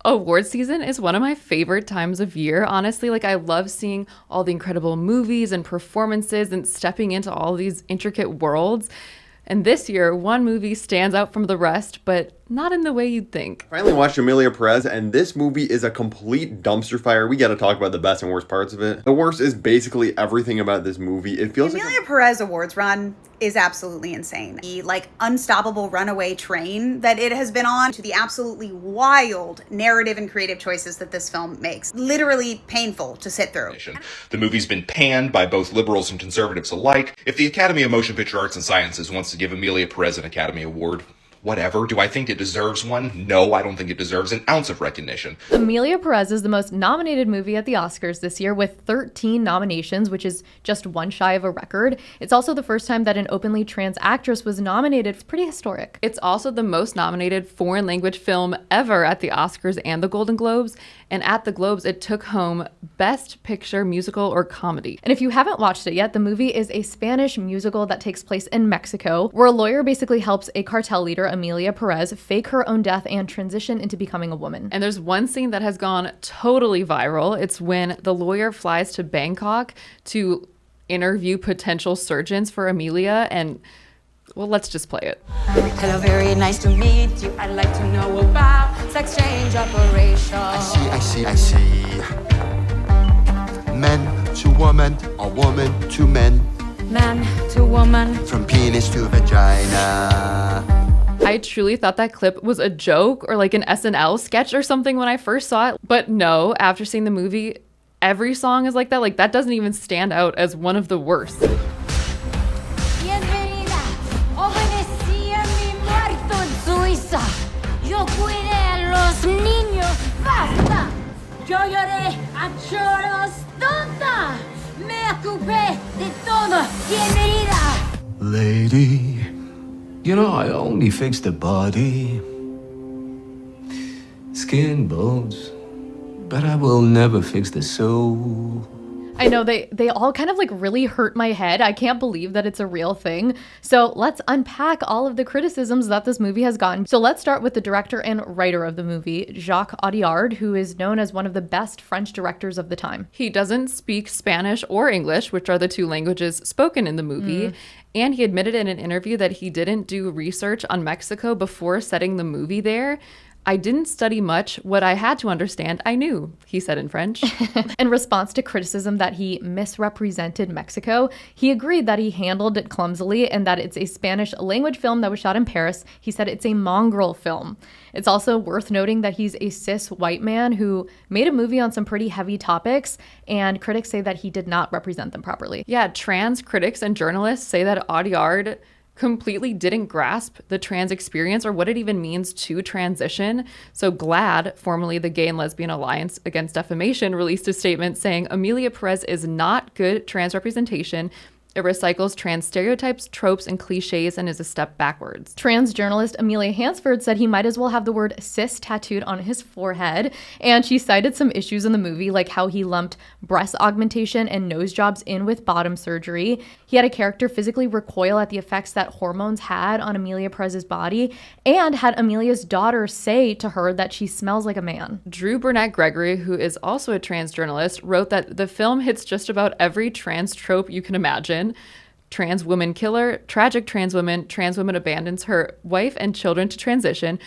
Award season is one of my favorite times of year, honestly. Like, I love seeing all the incredible movies and performances and stepping into all these intricate worlds. And this year, one movie stands out from the rest, but not in the way you'd think. Finally watched Emilia Perez, and this movie is a complete dumpster fire. We gotta talk about the best and worst parts of it. The worst is basically everything about this movie. It feels like Emilia Perez awards run is absolutely insane. The unstoppable runaway train that it has been on, to the absolutely wild narrative and creative choices that this film makes. Literally painful to sit through. The movie's been panned by both liberals and conservatives alike. If the Academy of Motion Picture Arts and Sciences wants to give Emilia Perez an Academy Award, whatever. Do I think it deserves one? No, I don't think it deserves an ounce of recognition. Emilia Perez is the most nominated movie at the Oscars this year with 13 nominations, which is just one shy of a record. It's also the first time that an openly trans actress was nominated. It's pretty historic. It's also the most nominated foreign language film ever at the Oscars and the Golden Globes. And at the Globes, it took home Best Picture, Musical, or Comedy. And if you haven't watched it yet, the movie is a Spanish musical that takes place in Mexico, where a lawyer basically helps a cartel leader, Emilia Perez, fake her own death and transition into becoming a woman. And there's one scene that has gone totally viral. It's when the lawyer flies to Bangkok to interview potential surgeons for Emilia, and well, let's just play it. Hello, very nice to meet you. I'd like to know about sex change operation. I see. Men to woman, or woman to men. Man to woman. From penis to vagina. I truly thought that clip was a joke or like an SNL sketch or something when I first saw it. But no, after seeing the movie, every song is like that. Like, that doesn't even stand out as one of the worst. Yo cuidé a los niños, basta. Yo lloré a choros, tonta. Me ocupé de todo, bienvenida. Lady, you know I only fix the body, skin, bones, but I will never fix the soul. I know they all kind of like really hurt my head. I can't believe that it's a real thing. So let's unpack all of the criticisms that this movie has gotten. So let's start with the director and writer of the movie, Jacques Audiard, who is known as one of the best French directors of the time. He doesn't speak Spanish or English, which are the two languages spoken in the movie. And he admitted in an interview that he didn't do research on Mexico before setting the movie there. I didn't study much. What I had to understand, I knew, he said in French. In response to criticism that he misrepresented Mexico, he agreed that he handled it clumsily and that it's a Spanish language film that was shot in Paris. He said it's a mongrel film. It's also worth noting that he's a cis white man who made a movie on some pretty heavy topics, and critics say that he did not represent them properly. Yeah, trans critics and journalists say that Audiard completely didn't grasp the trans experience or what it even means to transition. So GLAAD, formerly the Gay and Lesbian Alliance Against Defamation, released a statement saying Emilia Perez is not good trans representation. It recycles trans stereotypes, tropes, and cliches and is a step backwards. Trans journalist Amelia Hansford said he might as well have the word cis tattooed on his forehead. And she cited some issues in the movie, like how he lumped breast augmentation and nose jobs in with bottom surgery. He had a character physically recoil at the effects that hormones had on Emilia Perez's body, and had Emilia's daughter say to her that she smells like a man. Drew Burnett Gregory, who is also a trans journalist, wrote that the film hits just about every trans trope you can imagine. Trans woman killer, tragic trans woman abandons her wife and children to transition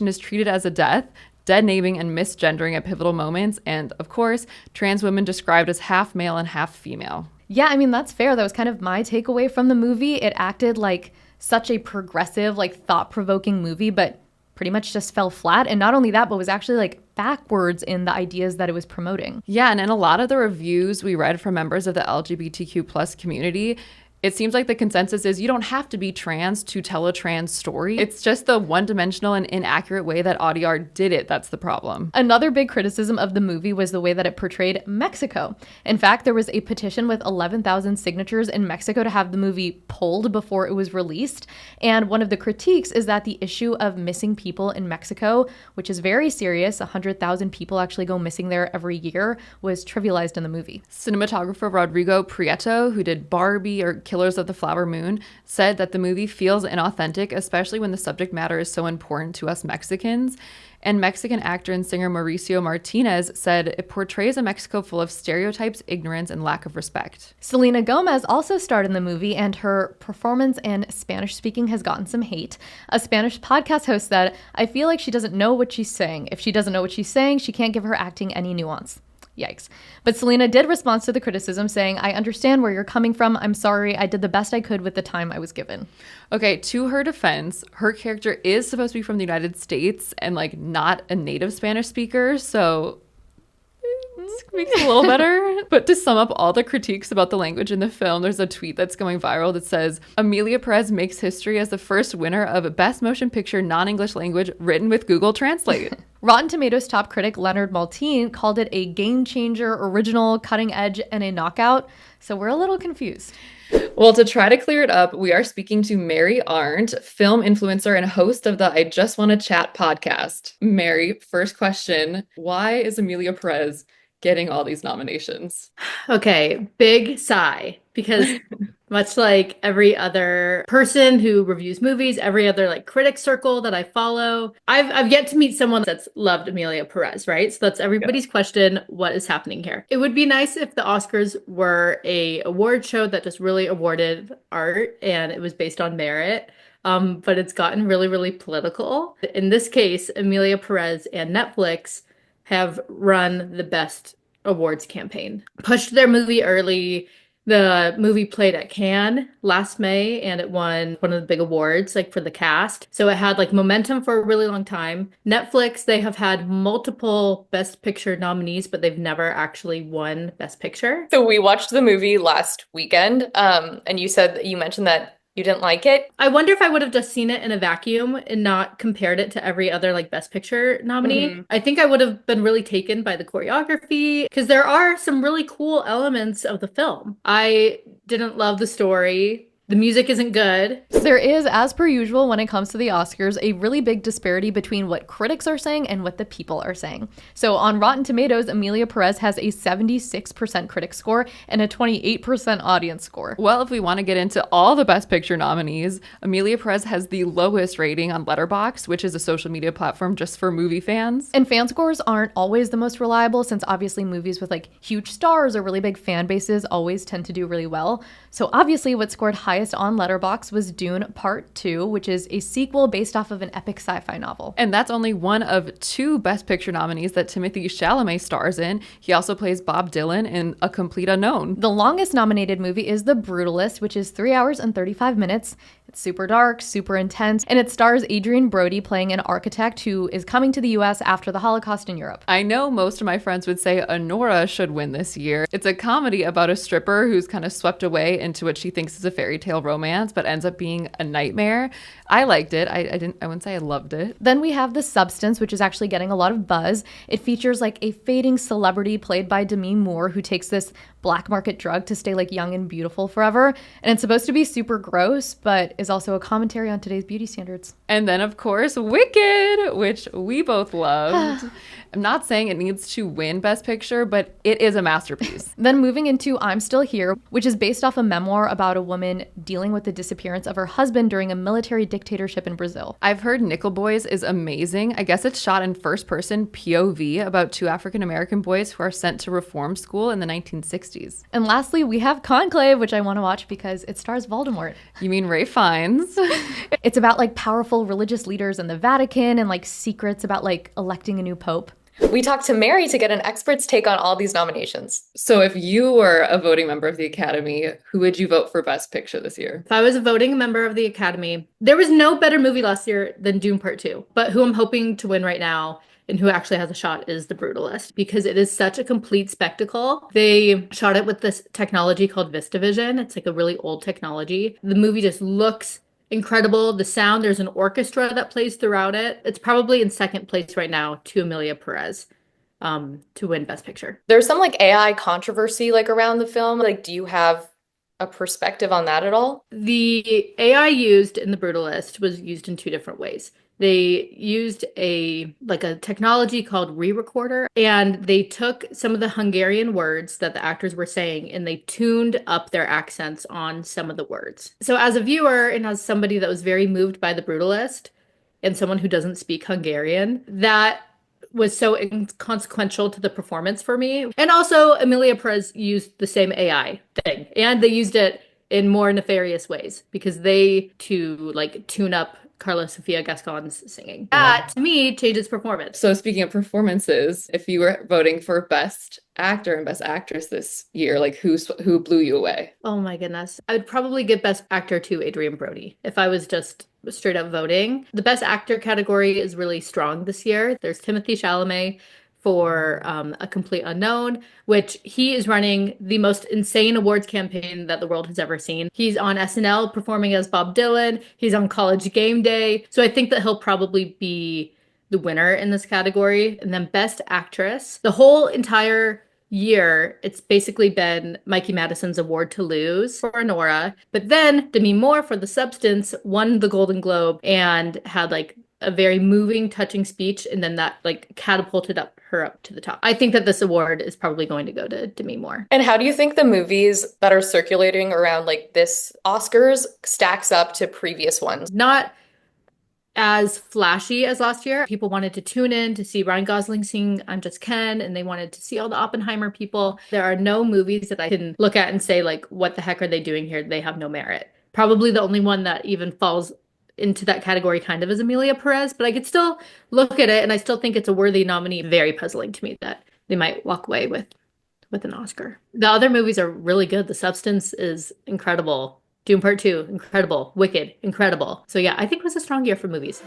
is treated as a death, dead naming and misgendering at pivotal moments, and of course, trans women described as half male and half female. Yeah, I mean, that's fair. That was kind of my takeaway from the movie. It acted like such a progressive, like thought-provoking movie, but pretty much just fell flat. And not only that, but was actually like backwards in the ideas that it was promoting. Yeah, and in a lot of the reviews we read from members of the LGBTQ plus community, it seems like the consensus is you don't have to be trans to tell a trans story. It's just the one-dimensional and inaccurate way that Audiard did it that's the problem. Another big criticism of the movie was the way that it portrayed Mexico. In fact, there was a petition with 11,000 signatures in Mexico to have the movie pulled before it was released. And one of the critiques is that the issue of missing people in Mexico, which is very serious, 100,000 people actually go missing there every year, was trivialized in the movie. Cinematographer Rodrigo Prieto, who did Barbie or Killers of the Flower Moon, said that the movie feels inauthentic, especially when the subject matter is so important to us Mexicans. And Mexican actor and singer Mauricio Martinez said it portrays a Mexico full of stereotypes, ignorance, and lack of respect. Selena Gomez also starred in the movie, and her performance and Spanish speaking has gotten some hate. A Spanish podcast host said, "I feel like she doesn't know what she's saying. If she doesn't know what she's saying, she can't give her acting any nuance." Yikes. But Selena did respond to the criticism saying, "I understand where you're coming from. I'm sorry. I did the best I could with the time I was given." Okay, to her defense, her character is supposed to be from the United States and like not a native Spanish speaker, so it makes it a little better. But to sum up all the critiques about the language in the film, there's a tweet that's going viral that says, "Emilia Perez makes history as the first winner of Best Motion Picture Non-English Language written with Google Translate." Rotten Tomatoes top critic Leonard Maltin called it a game changer, original, cutting edge, and a knockout. So we're a little confused. Well, to try to clear it up, we are speaking to Mary Arndt, film influencer and host of the I Just Want to Chat podcast. Mary, first question, why is Emilia Perez getting all these nominations? Okay, big sigh, because much like every other person who reviews movies, every other like critic circle that I follow, I've yet to meet someone that's loved Emilia Perez, right? So that's everybody's question, what is happening here? It would be nice if the Oscars were a award show that just really awarded art and it was based on merit. But it's gotten really, really political. In this case, Emilia Perez and Netflix have run the best awards campaign. Pushed their movie early. The movie played at Cannes last May and it won one of the big awards like for the cast. So it had like momentum for a really long time. Netflix, they have had multiple Best Picture nominees, but they've never actually won Best Picture. So we watched the movie last weekend, and you mentioned that you didn't like it. I wonder if I would have just seen it in a vacuum and not compared it to every other like Best Picture nominee. Mm-hmm. I think I would have been really taken by the choreography because there are some really cool elements of the film. I didn't love the story. The music isn't good. There is, as per usual, when it comes to the Oscars, a really big disparity between what critics are saying and what the people are saying. So on Rotten Tomatoes, Emilia Perez has a 76% critic score and a 28% audience score. Well, if we want to get into all the Best Picture nominees, Emilia Perez has the lowest rating on Letterboxd, which is a social media platform just for movie fans. And fan scores aren't always the most reliable, since obviously movies with like huge stars or really big fan bases always tend to do really well. So obviously what scored highest on Letterboxd was Dune Part 2, which is a sequel based off of an epic sci-fi novel. And that's only one of 2 Best Picture nominees that Timothée Chalamet stars in. He also plays Bob Dylan in A Complete Unknown. The longest nominated movie is The Brutalist, which is 3 hours and 35 minutes. It's super dark, super intense, and it stars Adrian Brody playing an architect who is coming to the US after the Holocaust in Europe. I know most of my friends would say Honora should win this year. It's a comedy about a stripper who's kind of swept away into what she thinks is a fairy tale romance, but ends up being a nightmare. I liked it. I wouldn't say I loved it. Then we have The Substance, which is actually getting a lot of buzz. It features like a fading celebrity played by Demi Moore who takes this black market drug to stay like young and beautiful forever. And it's supposed to be super gross, but is also a commentary on today's beauty standards. And then, of course, Wicked, which we both loved. I'm not saying it needs to win Best Picture, but it is a masterpiece. Then moving into I'm Still Here, which is based off a memoir about a woman dealing with the disappearance of her husband during a military dictatorship in Brazil. I've heard Nickel Boys is amazing. I guess it's shot in first person POV about 2 African American boys who are sent to reform school in the 1960s. And lastly, we have Conclave, which I want to watch because it stars Voldemort. You mean Ray Fiennes? It's about like powerful religious leaders in the Vatican and like secrets about like electing a new pope. We talked to Mary to get an expert's take on all these nominations. So if you were a voting member of the Academy, who would you vote for Best Picture this year? If I was a voting member of the Academy, there was no better movie last year than Dune Part 2. But who I'm hoping to win right now and who actually has a shot is The Brutalist, because it is such a complete spectacle. They shot it with this technology called VistaVision. It's like a really old technology. The movie just looks incredible. The sound, there's an orchestra that plays throughout it. It's probably in second place right now to Emilia Perez to win Best Picture. There's some like AI controversy like around the film. Like, do you have a perspective on that at all? The AI used in The Brutalist was used in 2 different ways. They used a technology called re-recorder, and they took some of the Hungarian words that the actors were saying and they tuned up their accents on some of the words. So as a viewer and as somebody that was very moved by The Brutalist and someone who doesn't speak Hungarian, that was so inconsequential to the performance for me. And also, Emilia Perez used the same AI thing, and they used it in more nefarious ways because they to tune up Carla Sofia Gascon's singing. That to me changes performance. So speaking of performances, if you were voting for Best Actor and Best Actress this year, like who blew you away? Oh my goodness. I would probably give Best Actor to Adrian Brody if I was just straight up voting. The Best Actor category is really strong this year. There's Timothée Chalamet for A Complete Unknown, which he is running the most insane awards campaign that the world has ever seen. He's on SNL performing as Bob Dylan. He's on College Game Day. So I think that he'll probably be the winner in this category. And then Best Actress, the whole entire year, it's basically been Mikey Madison's award to lose for Nora. But then Demi Moore for The Substance won the Golden Globe and had a very moving, touching speech, and then that catapulted her up to the top. I think that this award is probably going to go to Demi Moore. And how do you think the movies that are circulating around this Oscars stacks up to previous ones? Not as flashy as last year. People wanted to tune in to see Ryan Gosling sing I'm Just Ken, and they wanted to see all the Oppenheimer people. There are no movies that I can look at and say, what the heck are they doing here? They have no merit. Probably the only one that even falls into that category kind of is Emilia Perez, but I could still look at it and I still think it's a worthy nominee. Very puzzling to me that they might walk away with an Oscar. The other movies are really good. The Substance is incredible. Dune Part 2, incredible. Wicked, incredible. So yeah, I think it was a strong year for movies.